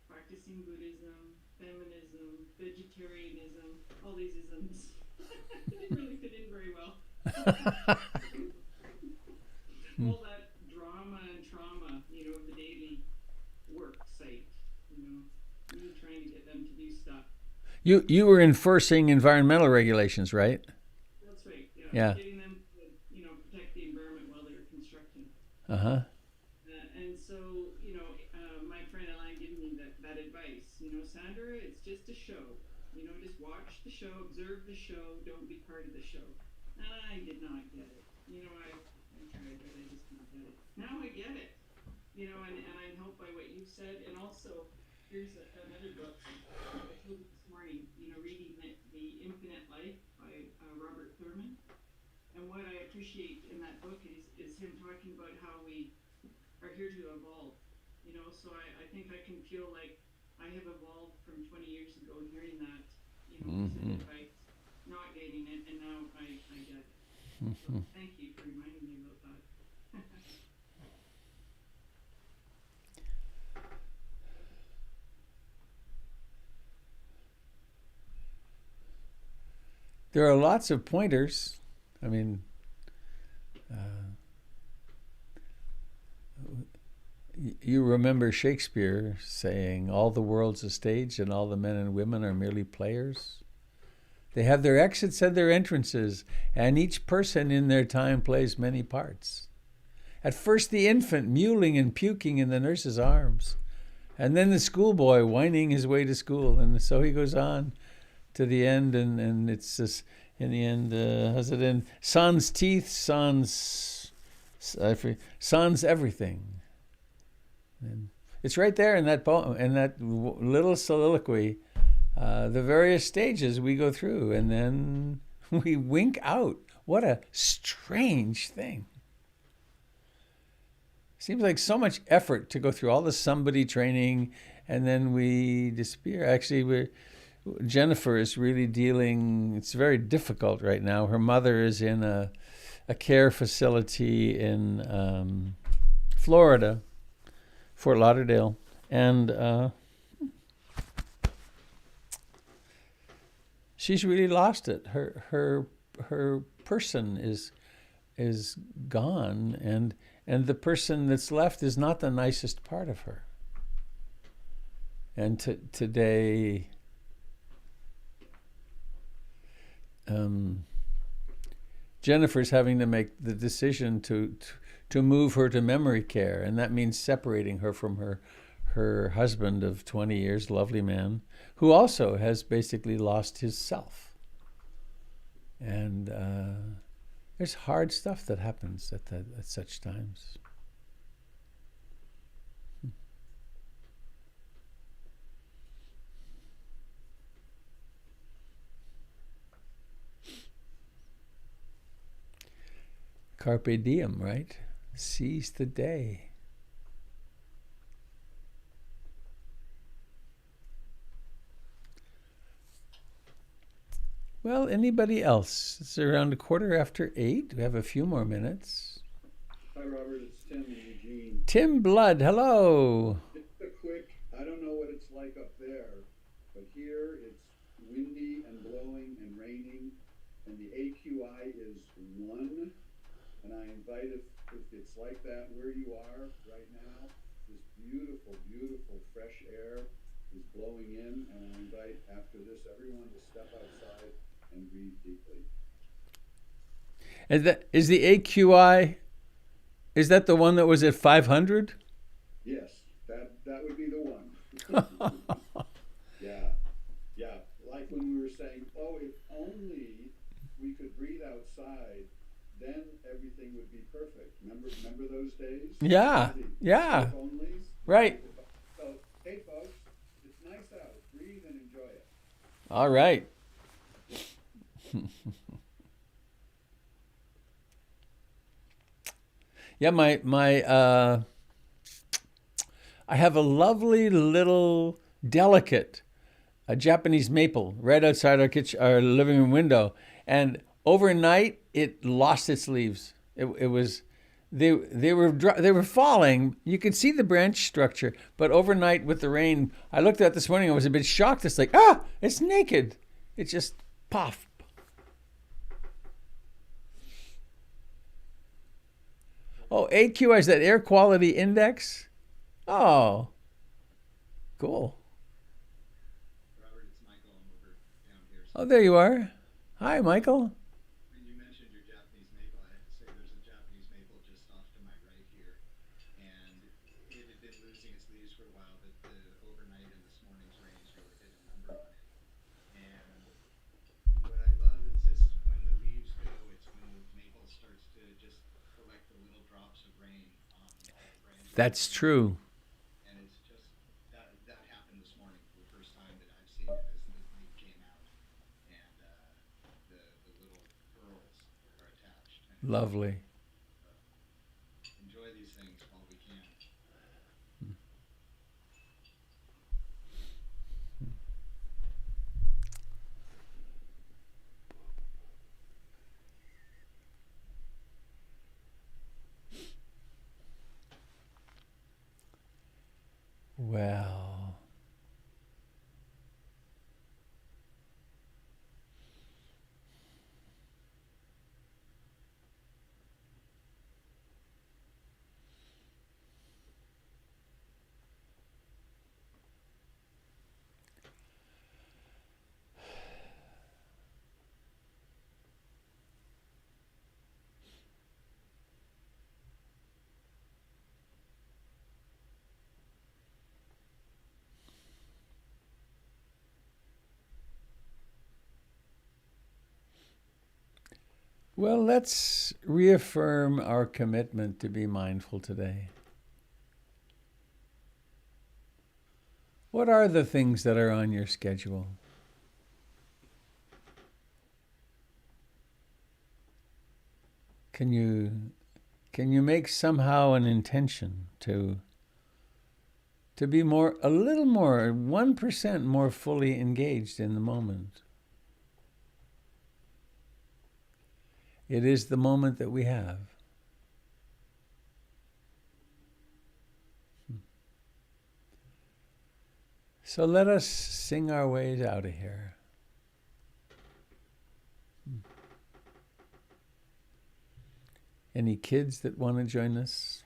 practicing Buddhism, feminism, vegetarianism, all these isms. Didn't really fit in very well. All that drama and trauma, of the daily work site, me trying to get them to do stuff. You were enforcing environmental regulations, right? That's right, yeah. Yeah. Getting them to, protect the environment while they're constructing. Uh-huh. And so, my friend Elaine gave me that advice. Sandra, it's just a show. Just watch the show, observe the show, don't be part of the show. And I did not get it. I tried, but I just didn't get it. Now I get it. And I'm helped by what you've said. And also, here's another book I told you this morning, reading The Infinite Life by Robert Thurman. And what I appreciate in that book is him talking about how we are here to evolve. So I think I can feel like I have evolved from 20 years ago hearing that, Mm-hmm. advice, not getting it, and now I get it. So thank you for reminding me about that. There are lots of pointers. I mean, you remember Shakespeare saying, all the world's a stage and all the men and women are merely players. They have their exits and their entrances, and each person in their time plays many parts. At first the infant mewling and puking in the nurse's arms, and then the schoolboy whining his way to school, and so he goes on to the end, and it's just, in the end, how's it end? Sans teeth, sans everything. And it's right there in that poem, in that little soliloquy, the various stages we go through, and then we wink out. What a strange thing. Seems like so much effort to go through all the somebody training, and then we disappear. Actually, Jennifer is really dealing, it's very difficult right now. Her mother is in a care facility in Florida, Fort Lauderdale, and she's really lost it. Her person is gone, and the person that's left is not the nicest part of her. And today, Jennifer's having to make the decision to move her to memory care, and that means separating her from her husband of 20 years, lovely man, who also has basically lost his self. And there's hard stuff that happens at such times. Carpe diem, right? Seize the day. Well, anybody else? It's around 8:15. We have a few more minutes. Hi, Robert. It's Tim in Eugene. Tim Blood, hello. Just a quick, I don't know what it's like up there, but here it's windy and blowing and raining, and the AQI is 1. And I invite, if it's like that where you are right now, this beautiful, beautiful fresh air is blowing in, and I invite after this everyone to step outside and breathe deeply. Is the AQI, Is that the one that was at 500? Yes, that would be the one. Yeah, yeah. Like when we were saying, oh, if only we could breathe outside, then everything would be perfect. Remember those days? Yeah, yeah. If onlys? Right. So, hey folks, it's nice out. Breathe and enjoy it. All right. Yeah, I have a lovely little delicate, a Japanese maple right outside our living room window, and overnight it lost its leaves. It was they were falling. You could see the branch structure, but overnight with the rain, I looked at it this morning. I was a bit shocked. It's like, it's naked. It just puffed. Oh, AQI, is that air quality index? Oh, cool. Robert, it's Michael. I'm over down here. Oh, there you are. Hi, Michael. When you mentioned your Japanese maple, I have to say there's a Japanese maple just off to my right here, and it had been losing its leaves for a while, but the overnight and this morning's rains really hit a number on it. And what I love is this: when the leaves go, it's when the maple starts to just collect the little drops of rain on all the branches. That's true. And it's just that happened this morning for the first time that I've seen it as the leaf came out, and the little pearls are attached. And Lovely. enjoy these things while we can. Well, let's reaffirm our commitment to be mindful today. What are the things that are on your schedule? Can you make somehow an intention to be a little more, 1% more fully engaged in the moment? It is the moment that we have. So let us sing our ways out of here. Any kids that want to join us?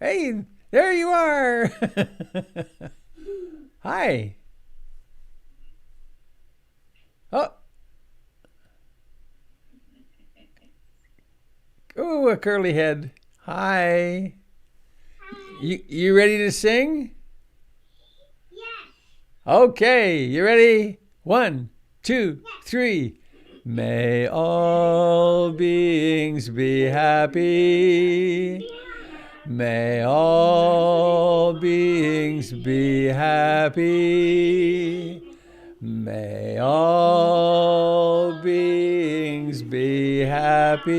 Hey, there you are. Hi. Oh. Oh, a curly head. Hi. You ready to sing? Yes. Okay, you ready? 1, 2, 3. May all beings be happy. May all beings be happy. May all beings be happy.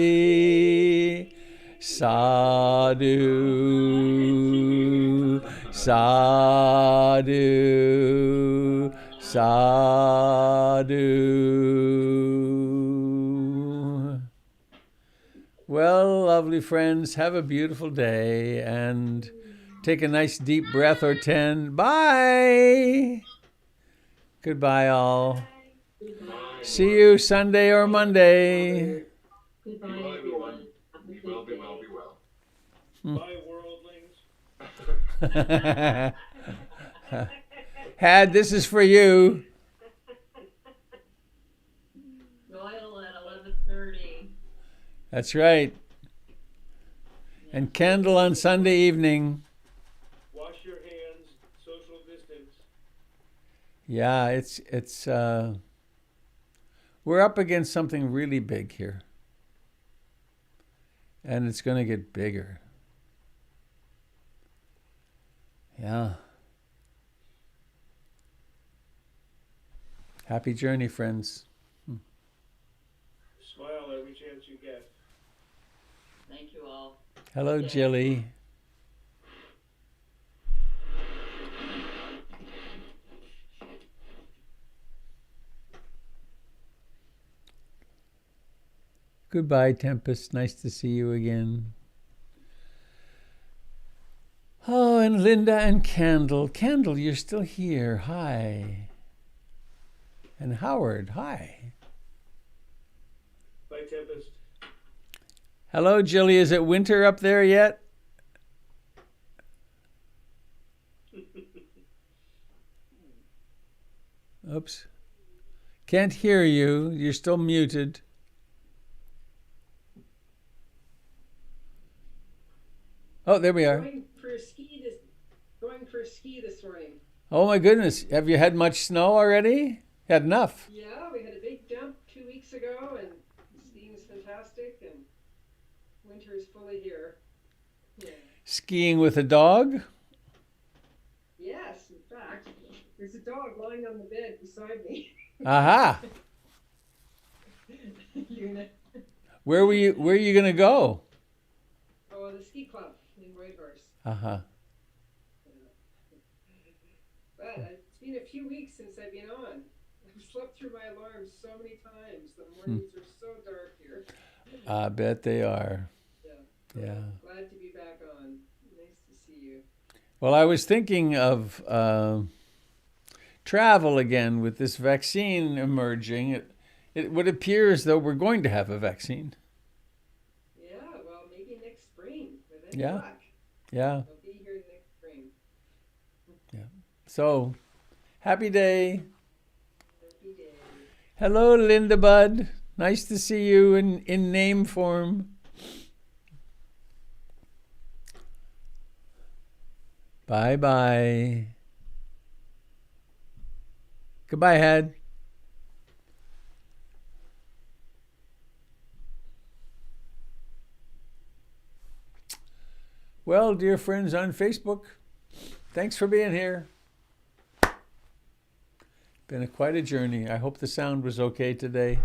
Sadhu, sadhu, sadhu. Well, lovely friends, have a beautiful day and take a nice deep breath or 10. Bye. Goodbye, all. See you Sunday or Monday. Goodbye, everyone. Be well, be well, be well. Bye, worldlings. Had, this is for you. Doyle at 11:30. That's right. And candle on Sunday evening. Wash your hands, social distance. Yeah, we're up against something really big here. And it's going to get bigger. Yeah. Happy journey, friends. Smile every chance you get. Thank you all. Hello, Yeah. Jilly. Goodbye, Tempest. Nice to see you again. Oh, and Linda and Candle. Candle, you're still here. Hi. And Howard, hi. Bye, Tempest. Hello, Jilly. Is it winter up there yet? Oops. Can't hear you. You're still muted. Oh, there we are. Going for a ski this morning. Oh my goodness. Have you had much snow already? Had enough. Yeah, we had a big dump 2 weeks ago, and skiing is fantastic, and winter is fully here. Yeah. Skiing with a dog? Yes, in fact, there's a dog lying on the bed beside me. Aha. Luna. Where are you gonna go? Oh, the ski club in Whitehorse. Uh-huh. But it's been a few weeks since I've been on. I've slept through my alarms so many times. The mornings are so dark here. I bet they are. Yeah. Yeah. Glad to be back on. Nice to see you. Well, I was thinking of travel again with this vaccine emerging. It would appear as though we're going to have a vaccine. Yeah, well, maybe next spring. With any Yeah. luck. Yeah. I'll be here next spring. So, happy day. Happy day. Hello, Linda Bud. Nice to see you in name form. Bye-bye. Goodbye, Had. Well, dear friends on Facebook, thanks for being here. Been quite a journey. I hope the sound was okay today.